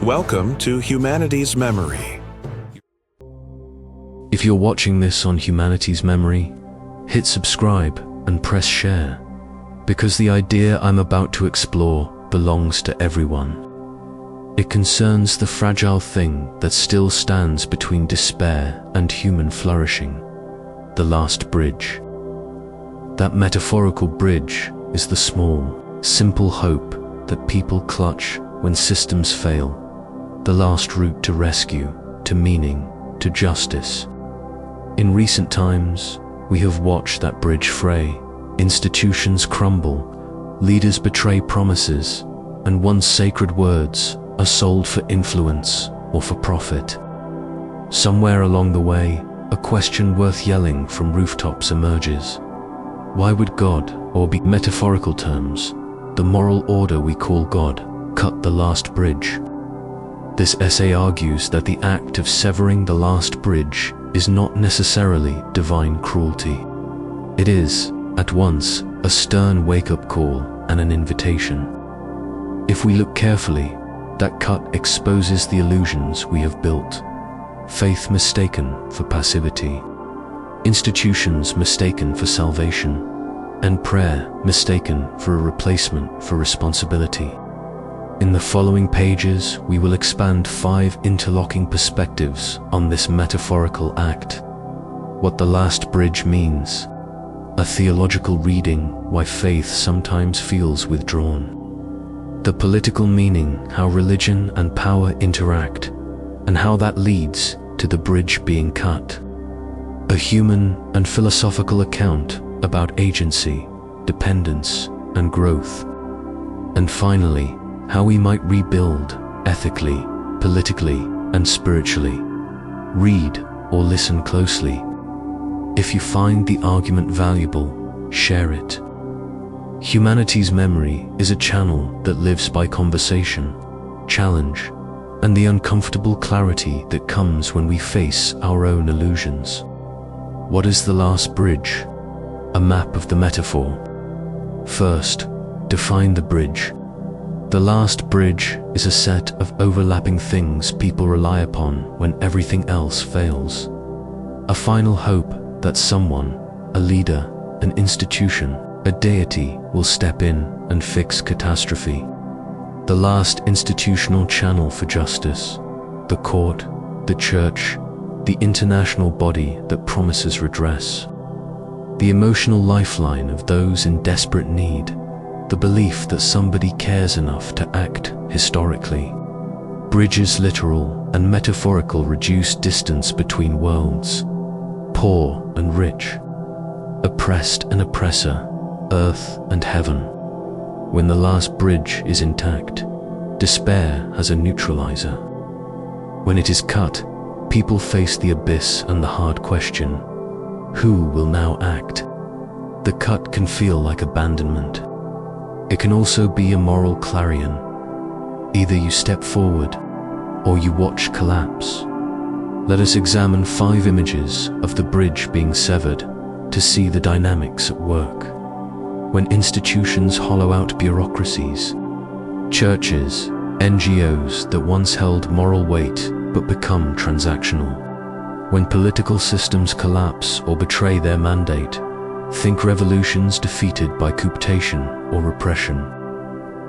Welcome to Humanity's Memory. If you're watching this on Humanity's Memory, hit subscribe and press share, because the idea I'm about to explore belongs to everyone. It concerns the fragile thing that still stands between despair and human flourishing, the last bridge. That metaphorical bridge is the small, simple hope that people clutch when systems fail, the last route to rescue, to meaning, to justice. In recent times, we have watched that bridge fray, institutions crumble, leaders betray promises, and once sacred words are sold for influence or for profit. Somewhere along the way, a question worth yelling from rooftops emerges. Why would God, or in metaphorical terms, the moral order we call God, cut the last bridge? This essay argues that the act of severing the last bridge is not necessarily divine cruelty. It is, at once, a stern wake-up call and an invitation. If we look carefully, that cut exposes the illusions we have built. Faith mistaken for passivity, institutions mistaken for salvation, and prayer mistaken for a replacement for responsibility. In the following pages, we will expand 5 interlocking perspectives on this metaphorical act. What the last bridge means, a theological reading, why faith sometimes feels withdrawn, the political meaning, how religion and power interact, and how that leads to the bridge being cut, a human and philosophical account about agency, dependence, and growth, and finally, how we might rebuild ethically, politically, and spiritually. Read or listen closely. If you find the argument valuable, share it. Humanity's Memory is a channel that lives by conversation, challenge, and the uncomfortable clarity that comes when we face our own illusions. What is the last bridge? A map of the metaphor. First, define the bridge. The last bridge is a set of overlapping things people rely upon when everything else fails. A final hope that someone, a leader, an institution, a deity will step in and fix catastrophe. The last institutional channel for justice, the court, the church, the international body that promises redress. The emotional lifeline of those in desperate need, the belief that somebody cares enough to act historically. Bridges literal and metaphorical reduce distance between worlds, poor and rich, oppressed and oppressor, earth and heaven. When the last bridge is intact, despair has a neutralizer. When it is cut, people face the abyss and the hard question, who will now act? The cut can feel like abandonment. It can also be a moral clarion. Either you step forward, or you watch collapse. Let us examine 5 images of the bridge being severed to see the dynamics at work. When institutions hollow out bureaucracies, churches, NGOs that once held moral weight but become transactional. When political systems collapse or betray their mandate, think revolutions defeated by cooptation or repression.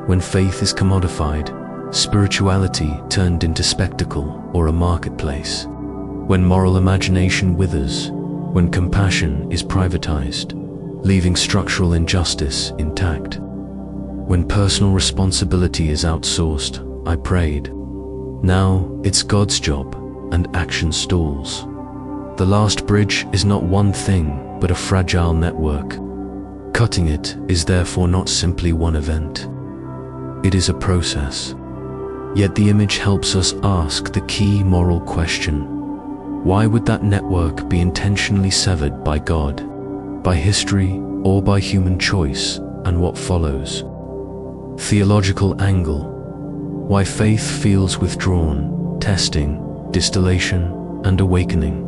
When faith is commodified, spirituality turned into spectacle or a marketplace. When moral imagination withers, when compassion is privatized, leaving structural injustice intact. When personal responsibility is outsourced, I prayed. Now it's God's job, and action stalls. The last bridge is not one thing, but a fragile network. Cutting it is therefore not simply one event. It is a process. Yet the image helps us ask the key moral question. Why would that network be intentionally severed by God, by history, or by human choice, and what follows? Theological angle. Why faith feels withdrawn, testing, distillation, and awakening.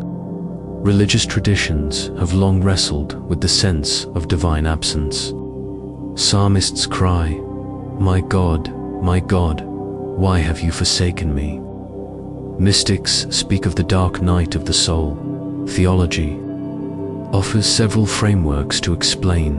Religious traditions have long wrestled with the sense of divine absence. Psalmists cry, my God, Why have you forsaken me? Mystics speak of the dark night of the soul. Theology offers several frameworks to explain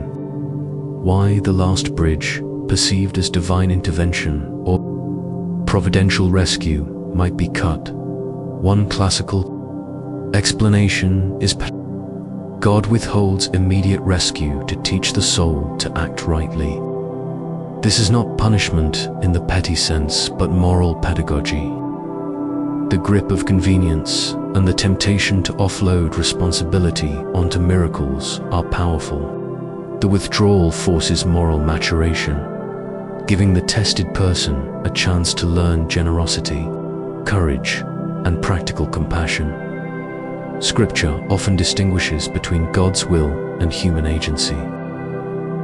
why the last bridge, perceived as divine intervention or providential rescue, might be cut. One classical explanation is God withholds immediate rescue to teach the soul to act rightly. This is not punishment in the petty sense, but moral pedagogy. The grip of convenience and the temptation to offload responsibility onto miracles are powerful. The withdrawal forces moral maturation, giving the tested person a chance to learn generosity, courage, and practical compassion. Scripture often distinguishes between God's will and human agency.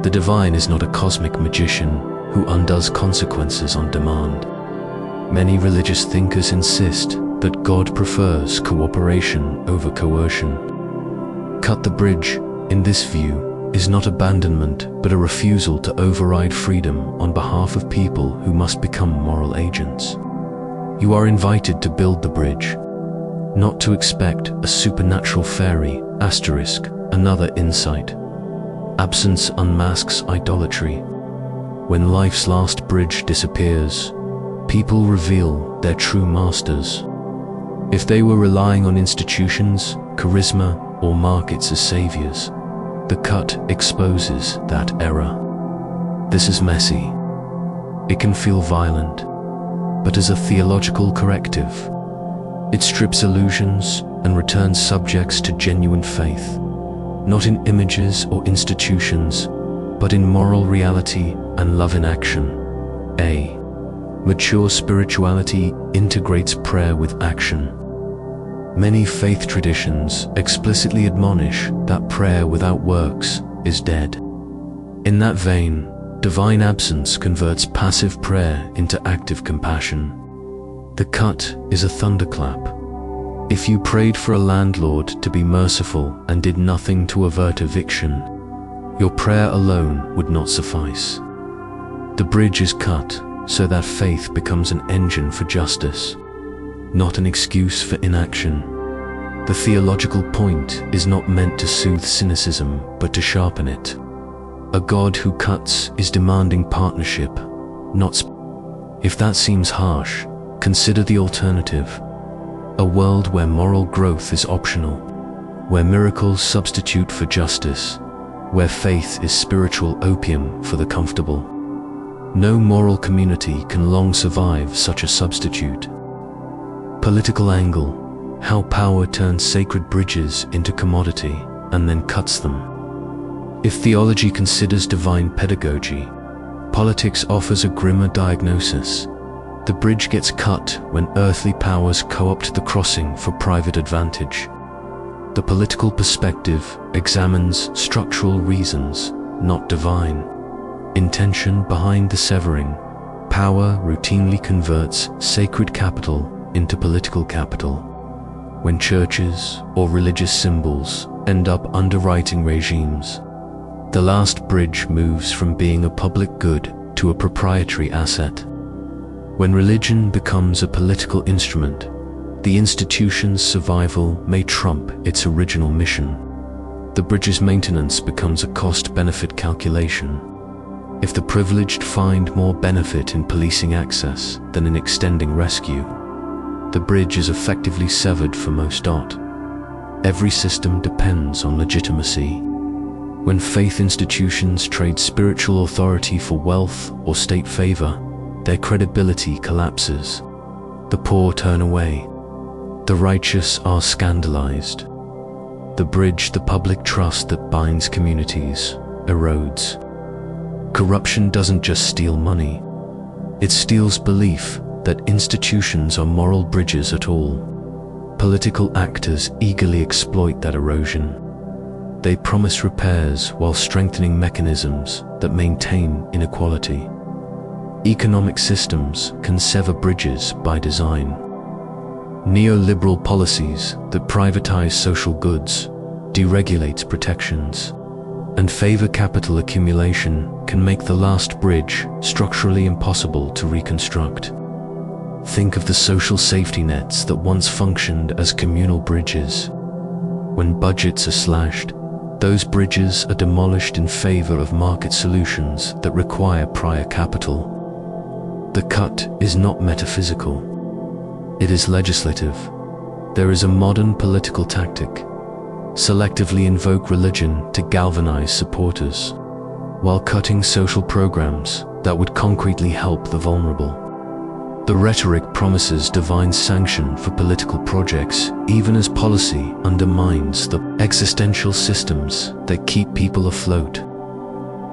The divine is not a cosmic magician who undoes consequences on demand. Many religious thinkers insist that God prefers cooperation over coercion. Cut the bridge, in this view, is not abandonment but a refusal to override freedom on behalf of people who must become moral agents. You are invited to build the bridge, not to expect a supernatural fairy, another insight. Absence unmasks idolatry. When life's last bridge disappears, people reveal their true masters. If they were relying on institutions, charisma, or markets as saviors, the cut exposes that error. This is messy. It can feel violent, but as a theological corrective, it strips illusions and returns subjects to genuine faith, not in images or institutions, but in moral reality and love in action. A mature spirituality integrates prayer with action. Many faith traditions explicitly admonish that prayer without works is dead. In that vein, divine absence converts passive prayer into active compassion. The cut is a thunderclap. If you prayed for a landlord to be merciful and did nothing to avert eviction, your prayer alone would not suffice. The bridge is cut so that faith becomes an engine for justice, not an excuse for inaction. The theological point is not meant to soothe cynicism, but to sharpen it. A God who cuts is demanding partnership, not If that seems harsh, consider the alternative. A world where moral growth is optional, where miracles substitute for justice, where faith is spiritual opium for the comfortable. No moral community can long survive such a substitute. Political angle: how power turns sacred bridges into commodity and then cuts them. If theology considers divine pedagogy, politics offers a grimmer diagnosis. The bridge gets cut when earthly powers co-opt the crossing for private advantage. The political perspective examines structural reasons, not divine intention behind the severing. Power routinely converts sacred capital into political capital. When churches or religious symbols end up underwriting regimes, the last bridge moves from being a public good to a proprietary asset. When religion becomes a political instrument, the institution's survival may trump its original mission. The bridge's maintenance becomes a cost-benefit calculation. If the privileged find more benefit in policing access than in extending rescue, the bridge is effectively severed for most. Every system depends on legitimacy. When faith institutions trade spiritual authority for wealth or state favor, their credibility collapses. The poor turn away. The righteous are scandalized. The bridge, the public trust that binds communities, erodes. Corruption doesn't just steal money. It steals belief that institutions are moral bridges at all. Political actors eagerly exploit that erosion. They promise repairs while strengthening mechanisms that maintain inequality. Economic systems can sever bridges by design. Neoliberal policies that privatize social goods, deregulate protections, and favor capital accumulation can make the last bridge structurally impossible to reconstruct. Think of the social safety nets that once functioned as communal bridges. When budgets are slashed, those bridges are demolished in favor of market solutions that require prior capital. The cut is not metaphysical. It is legislative. There is a modern political tactic: selectively invoke religion to galvanize supporters, while cutting social programs that would concretely help the vulnerable. The rhetoric promises divine sanction for political projects, even as policy undermines the existential systems that keep people afloat.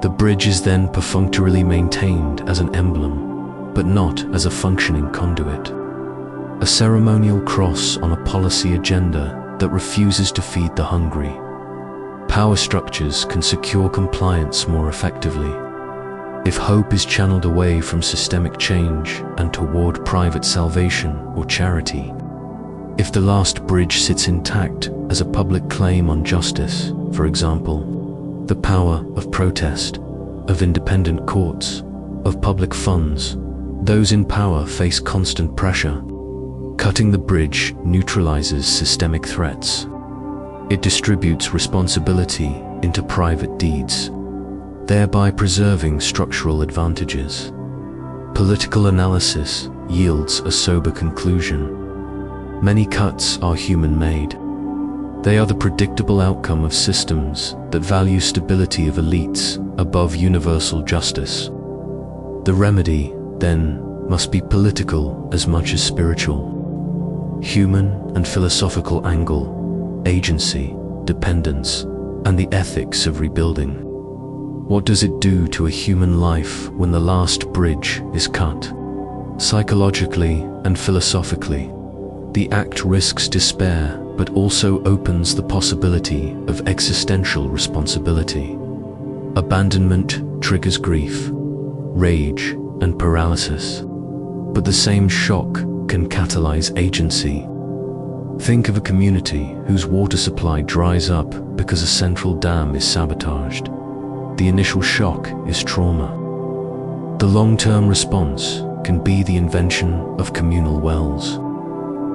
The bridge is then perfunctorily maintained as an emblem, but not as a functioning conduit. A ceremonial cross on a policy agenda that refuses to feed the hungry. Power structures can secure compliance more effectively. If hope is channeled away from systemic change and toward private salvation or charity, if the last bridge sits intact as a public claim on justice, for example, the power of protest, of independent courts, of public funds, those in power face constant pressure. Cutting the bridge neutralizes systemic threats. It distributes responsibility into private deeds, thereby preserving structural advantages. Political analysis yields a sober conclusion. Many cuts are human-made. They are the predictable outcome of systems that value stability of elites above universal justice. The remedy, then, must be political as much as spiritual. Human and philosophical angle, agency, dependence, and the ethics of rebuilding. What does it do to a human life when the last bridge is cut? Psychologically and philosophically, the act risks despair, but also opens the possibility of existential responsibility. Abandonment triggers grief, rage, and paralysis, but the same shock can catalyze agency. Think of a community whose water supply dries up because a central dam is sabotaged. The initial shock is trauma. The long-term response can be the invention of communal wells.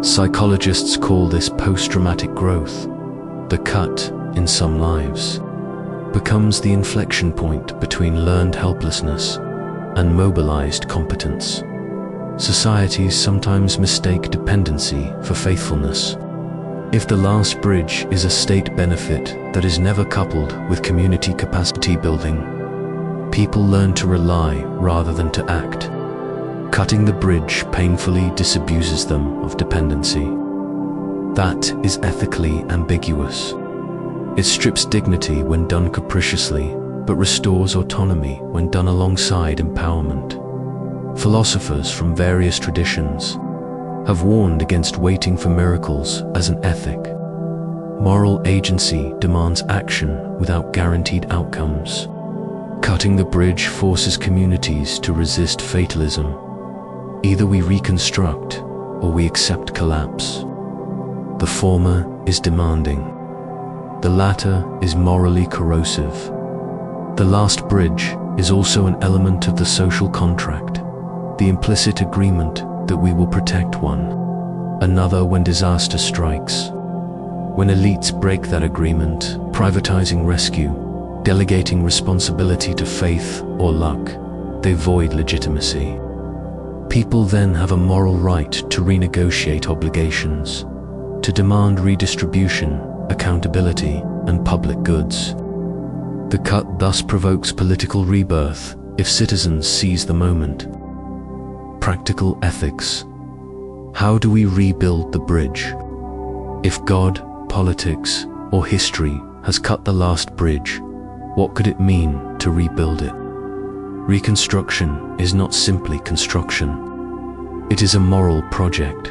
Psychologists call this post-traumatic growth. The cut, in some lives, becomes the inflection point between learned helplessness and mobilized competence. Societies sometimes mistake dependency for faithfulness. If the last bridge is a state benefit that is never coupled with community capacity building, people learn to rely rather than to act. Cutting the bridge painfully disabuses them of dependency. That is ethically ambiguous. It strips dignity when done capriciously, but restores autonomy when done alongside empowerment. Philosophers from various traditions have warned against waiting for miracles as an ethic. Moral agency demands action without guaranteed outcomes. Cutting the bridge forces communities to resist fatalism. Either we reconstruct or we accept collapse. The former is demanding. The latter is morally corrosive. The last bridge is also an element of the social contract, the implicit agreement that we will protect one another when disaster strikes. When elites break that agreement, privatizing rescue, delegating responsibility to faith or luck, they void legitimacy. People then have a moral right to renegotiate obligations, to demand redistribution, accountability, and public goods. The cut thus provokes political rebirth if citizens seize the moment. Practical ethics. How do we rebuild the bridge? If God, politics, or history has cut the last bridge, what could it mean to rebuild it? Reconstruction is not simply construction. It is a moral project.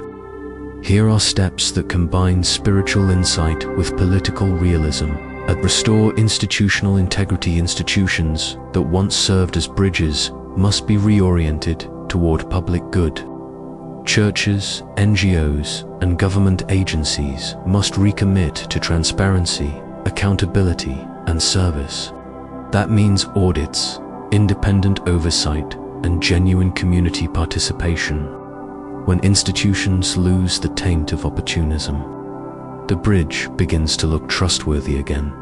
Here are steps that combine spiritual insight with political realism and restore institutional integrity. Institutions that once served as bridges must be reoriented toward public good. Churches, NGOs, and government agencies must recommit to transparency, accountability, and service. That means audits, independent oversight, and genuine community participation. when institutions lose the taint of opportunism. The bridge begins to look trustworthy again.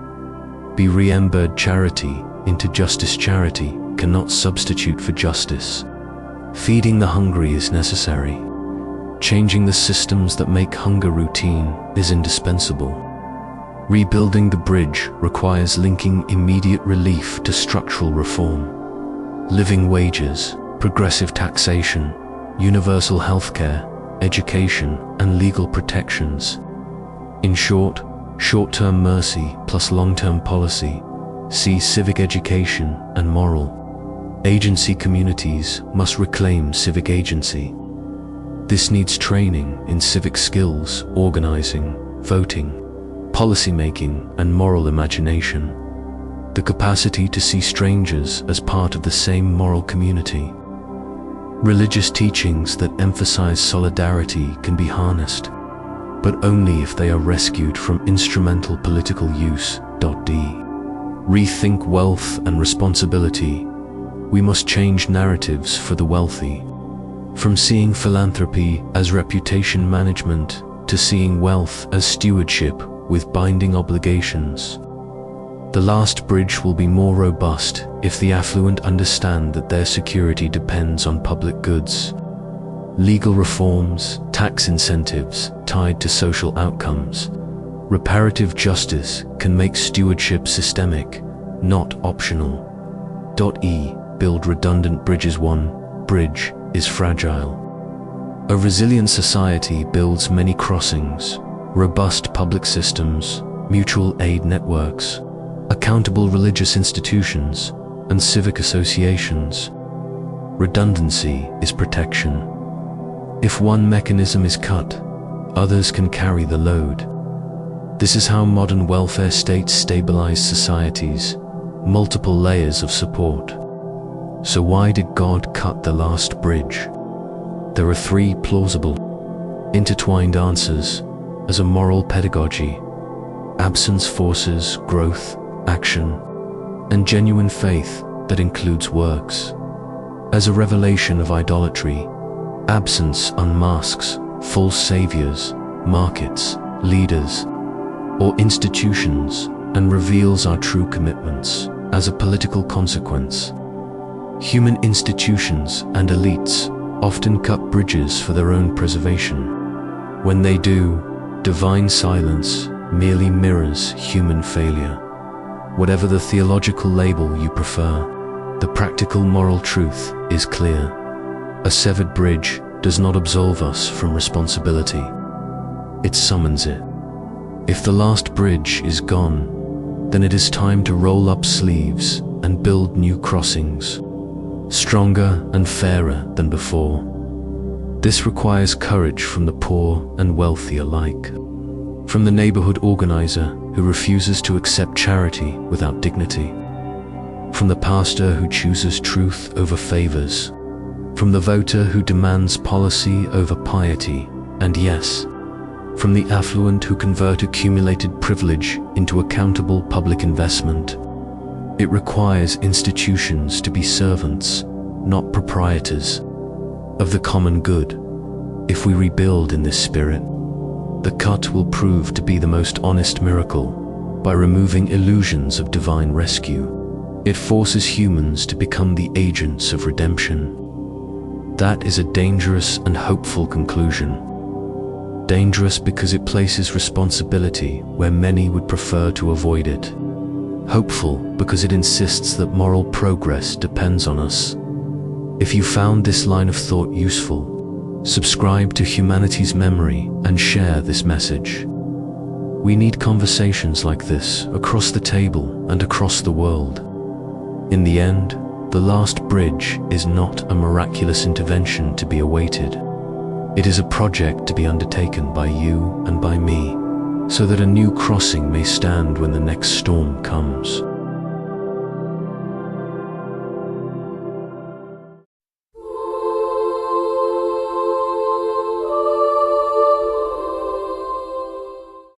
Be re-embered charity into justice. Charity cannot substitute for justice. Feeding the hungry is necessary. Changing the systems that make hunger routine is indispensable. Rebuilding the bridge requires linking immediate relief to structural reform. Living wages, progressive taxation, universal healthcare, education, and legal protections. In short, short-term mercy plus long-term policy. See civic education and moral agency. Communities must reclaim civic agency. This needs training in civic skills, organizing, voting, policymaking, and moral imagination. The capacity to see strangers as part of the same moral community. Religious teachings that emphasize solidarity can be harnessed, but only if they are rescued from instrumental political use. Rethink wealth and responsibility. We must change narratives for the wealthy. From seeing philanthropy as reputation management to seeing wealth as stewardship with binding obligations. The last bridge will be more robust if the affluent understand that their security depends on public goods. Legal reforms, tax incentives tied to social outcomes. Reparative justice can make stewardship systemic, not optional. Build redundant bridges. One bridge is fragile. A resilient society builds many crossings, robust public systems, mutual aid networks, accountable religious institutions, and civic associations. Redundancy is protection. If one mechanism is cut, others can carry the load. This is how modern welfare states stabilize societies, multiple layers of support. So why did God cut the last bridge? There are three plausible, intertwined answers as a moral pedagogy. Absence forces growth, action, and genuine faith that includes works. As a revelation of idolatry, absence unmasks false saviors, markets, leaders, or institutions and reveals our true commitments as a political consequence. Human institutions and elites often cut bridges for their own preservation. When they do, divine silence merely mirrors human failure. Whatever the theological label you prefer, the practical moral truth is clear. A severed bridge does not absolve us from responsibility. It summons it. If the last bridge is gone, then it is time to roll up sleeves and build new crossings, stronger and fairer than before. This requires courage from the poor and wealthy alike. From the neighborhood organizer who refuses to accept charity without dignity. From the pastor who chooses truth over favors. From the voter who demands policy over piety. And yes, from the affluent who convert accumulated privilege into accountable public investment. It requires institutions to be servants, not proprietors, of the common good. If we rebuild in this spirit, the cut will prove to be the most honest miracle by removing illusions of divine rescue. It forces humans to become the agents of redemption. That is a dangerous and hopeful conclusion. Dangerous because it places responsibility where many would prefer to avoid it. Hopeful because it insists that moral progress depends on us. If you found this line of thought useful, subscribe to Humanity's Memory and share this message. We need conversations like this across the table and across the world. In the end, the last bridge is not a miraculous intervention to be awaited. It is a project to be undertaken by you and by me, so that a new crossing may stand when the next storm comes.